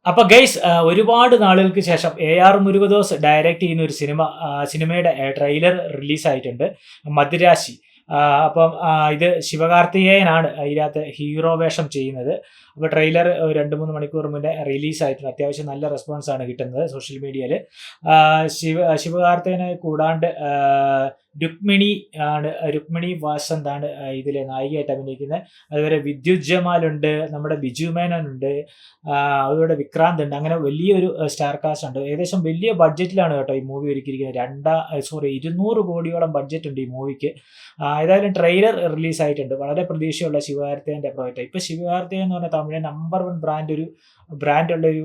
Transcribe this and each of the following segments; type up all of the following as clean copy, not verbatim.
അപ്പോൾ ഗൈസ്, ഒരുപാട് നാളുകൾക്ക് ശേഷം AR മുരുകദോസ് ഡയറക്റ്റ് ചെയ്യുന്ന ഒരു സിനിമയുടെ ട്രെയിലർ റിലീസായിട്ടുണ്ട്, മദിരാശി. അപ്പം ഇത് ശിവകാർത്തികേയനാണ് അതിനകത്ത് ഹീറോ വേഷം ചെയ്യുന്നത്. അപ്പോൾ ട്രെയിലർ 2-3 മണിക്കൂർ മുന്നേ റിലീസായിട്ടുണ്ട്. അത്യാവശ്യം നല്ല റെസ്പോൺസാണ് കിട്ടുന്നത് സോഷ്യൽ മീഡിയയിൽ. ശിവകാർത്തികേയനെ കൂടാണ്ട് രുക്മിണി വാസന്താണ് ഇതിലെ നായികയായിട്ട് അഭിനയിക്കുന്നത്. അതുപോലെ വിദ്യുത് ജമാലുണ്ട്, നമ്മുടെ ബിജു മേനോനുണ്ട്, അതുപോലെ വിക്രാന്ത് ഉണ്ട്. അങ്ങനെ വലിയൊരു സ്റ്റാർ കാസ്റ്റ് ഉണ്ട്. ഏകദേശം വലിയ ബഡ്ജറ്റിലാണ് കേട്ടോ ഈ മൂവി ഒരുക്കിയിരിക്കുന്നത്. 200 കോടിയോളം ബഡ്ജറ്റ് ഉണ്ട് ഈ മൂവിക്ക്. ഏതായാലും ട്രെയിലർ റിലീസായിട്ടുണ്ട്. വളരെ പ്രതീക്ഷയുള്ള ശിവകാർത്തികേയൻ്റെ പ്രോജക്റ്റ്. ഇപ്പോൾ ശിവകാർത്തികേയൻ എന്ന് പറഞ്ഞാൽ തമിഴിലെ നമ്പർ 1 ബ്രാൻഡുള്ളൊരു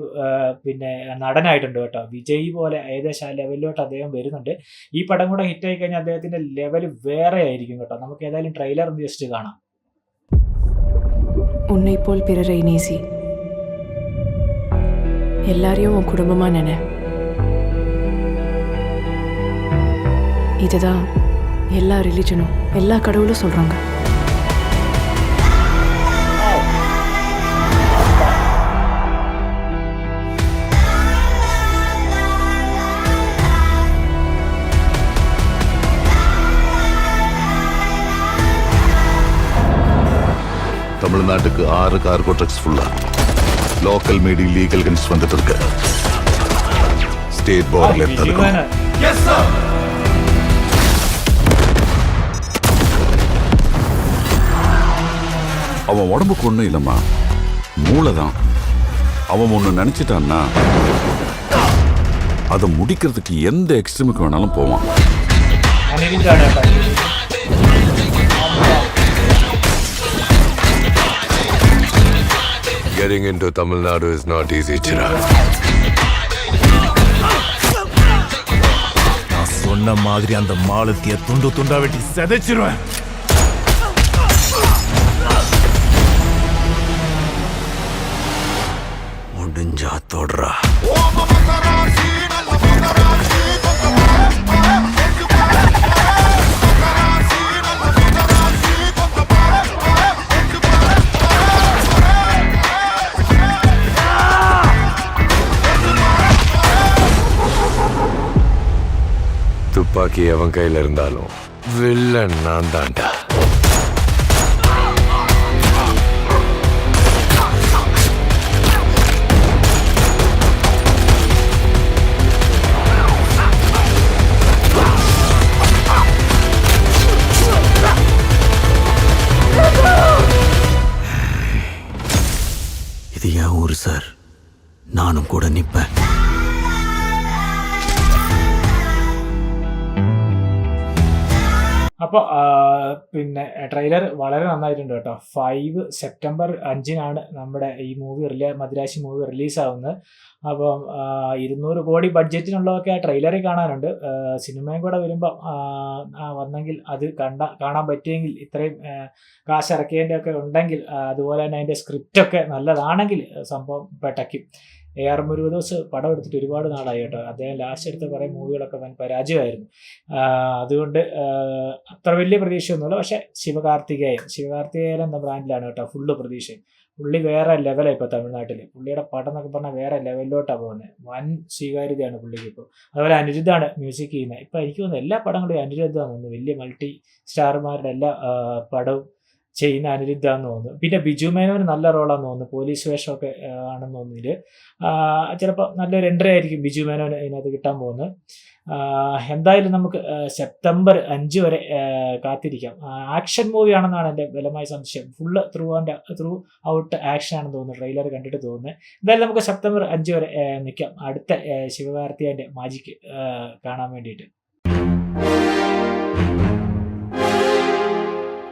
നടനായിട്ടുണ്ട് കേട്ടോ. വിജയ് പോലെ ഏകദേശം ആ ലെവലിലോട്ട് അദ്ദേഹം വരുന്നുണ്ട്. ഈ പടം കൂടെ ഹിറ്റായി കഴിഞ്ഞാൽ അദ്ദേഹത്തിന്റെ ലെവൽ വേറെ ആയിരിക്കും കേട്ടോ. നമുക്ക് ഏതായാലും ട്രെയിലർ ജസ്റ്റ് കാണാം. உன்னை போல் பிறரை நேசி, எல்லாரையும் உன் குடும்பமா நினை. இதுதான் எல்லா ரிலிஜனும் எல்லா கடவுளும் சொல்றாங்க. தமிழ்நாட்டுக்கு 6 கார்கோ ட்ரக்ஸ் ஃபுல்லா லோக்கல் மீடி லீகல் கன்ஸ் வந்துட்டு இருக்கு. ஸ்டேட் பார்டர்ல தடுக்கணும். Yes sir. அவன் உடம்புக்கு ஒண்ணும் இல்லம்மா, மூளைதான். அவன் ஒண்ணு நினைச்சிட்டான்னா அதை முடிக்கிறதுக்கு எந்த எக்ஸ்ட்ரீமுக்கு வேணாலும் போவான். Getting into Tamil Nadu is not easy, Chirag. நான் சொன்ன மாதிரி அந்த மாலத்திய துண்டா வெட்டி செதைச்சிருவேன். முடிஞ்சா தொடரா. துப்பாக்கி அவன் கையில் இருந்தாலும் வில்லன் நான் தான்டா. இது என் ஊரு சார், நானும் கூட நிப்பேன். അപ്പോൾ പിന്നെ ട്രെയിലർ വളരെ നന്നായിട്ടുണ്ട് കേട്ടോ. 5 സെപ്റ്റംബർ 5-നാണ് നമ്മുടെ ഈ മദിരാശി മൂവി റിലീസാവുന്നത്. അപ്പം 200 കോടി ബഡ്ജറ്റിനുള്ളതൊക്കെ ആ ട്രെയിലറിൽ കാണാനുണ്ട്. സിനിമയും കൂടെ വരുമ്പോൾ വന്നെങ്കിൽ അത് കാണാൻ പറ്റിയെങ്കിൽ, ഇത്രയും കാശ് ഇറക്കേണ്ടതൊക്കെ ഉണ്ടെങ്കിൽ, അതുപോലെ തന്നെ അതിൻ്റെ സ്ക്രിപ്റ്റൊക്കെ നല്ലതാണെങ്കിൽ സംഭവം പെട്ടയ്ക്കും. AR മുരുകദോസ് പടം എടുത്തിട്ട് ഒരുപാട് നാളായി കേട്ടോ. അദ്ദേഹം ലാസ്റ്റ് എടുത്ത കുറേ മൂവികളൊക്കെ വൻ പരാജയമായിരുന്നു. അതുകൊണ്ട് അത്ര വലിയ പ്രതീക്ഷയൊന്നുമില്ല. പക്ഷേ ശിവകാർത്തികേയൻ എന്ന ബ്രാൻഡിലാണ് കേട്ടോ ഫുള്ള് പ്രതീക്ഷയും. പുള്ളി വേറെ ലെവലാണ് ഇപ്പോൾ തമിഴ്നാട്ടിൽ. പുള്ളിയുടെ പടം എന്നൊക്കെ പറഞ്ഞാൽ വേറെ ലെവലിലോട്ടാണ് പോകുന്നത്. വൻ സ്വീകാര്യതയാണ് പുള്ളിക്ക് ഇപ്പോൾ. അതുപോലെ അനിരുദ്ധാണ് മ്യൂസിക് ചെയ്യുന്നത്. ഇപ്പോൾ എനിക്ക് തോന്നുന്നു എല്ലാ പടങ്ങളും അനിരുദ്ധാന്ന് തോന്നുന്നു. വലിയ മൾട്ടി സ്റ്റാർമാരുടെ എല്ലാ പടവും ചെയ്യുന്ന അനിരുദ്ധാന്ന് തോന്നുന്നു. പിന്നെ ബിജു മേനോന് നല്ല റോളാന്ന് തോന്നുന്നു. പോലീസ് വേഷമൊക്കെ ആണെന്ന് തോന്നുന്നതിൽ ചിലപ്പോൾ നല്ലൊരു എൻട്രി ആയിരിക്കും ബിജു മേനോന് ഇതിനകത്ത് കിട്ടാൻ പോകുന്നത്. എന്തായാലും നമുക്ക് സെപ്റ്റംബർ 5 വരെ കാത്തിരിക്കാം. ആക്ഷൻ മൂവി ആണെന്നാണ് എൻ്റെ ബലമായ സംശയം. ഫുള്ള് ത്രൂ ഔട്ട് ആക്ഷൻ ആണെന്ന് തോന്നുന്നു, ട്രെയിലർ കണ്ടിട്ട് തോന്നുന്നത്. എന്തായാലും നമുക്ക് സെപ്റ്റംബർ 5 വരെ നിൽക്കാം അടുത്ത ശിവകാർത്തികേയൻ്റെ മാജിക്ക് കാണാൻ വേണ്ടിയിട്ട്.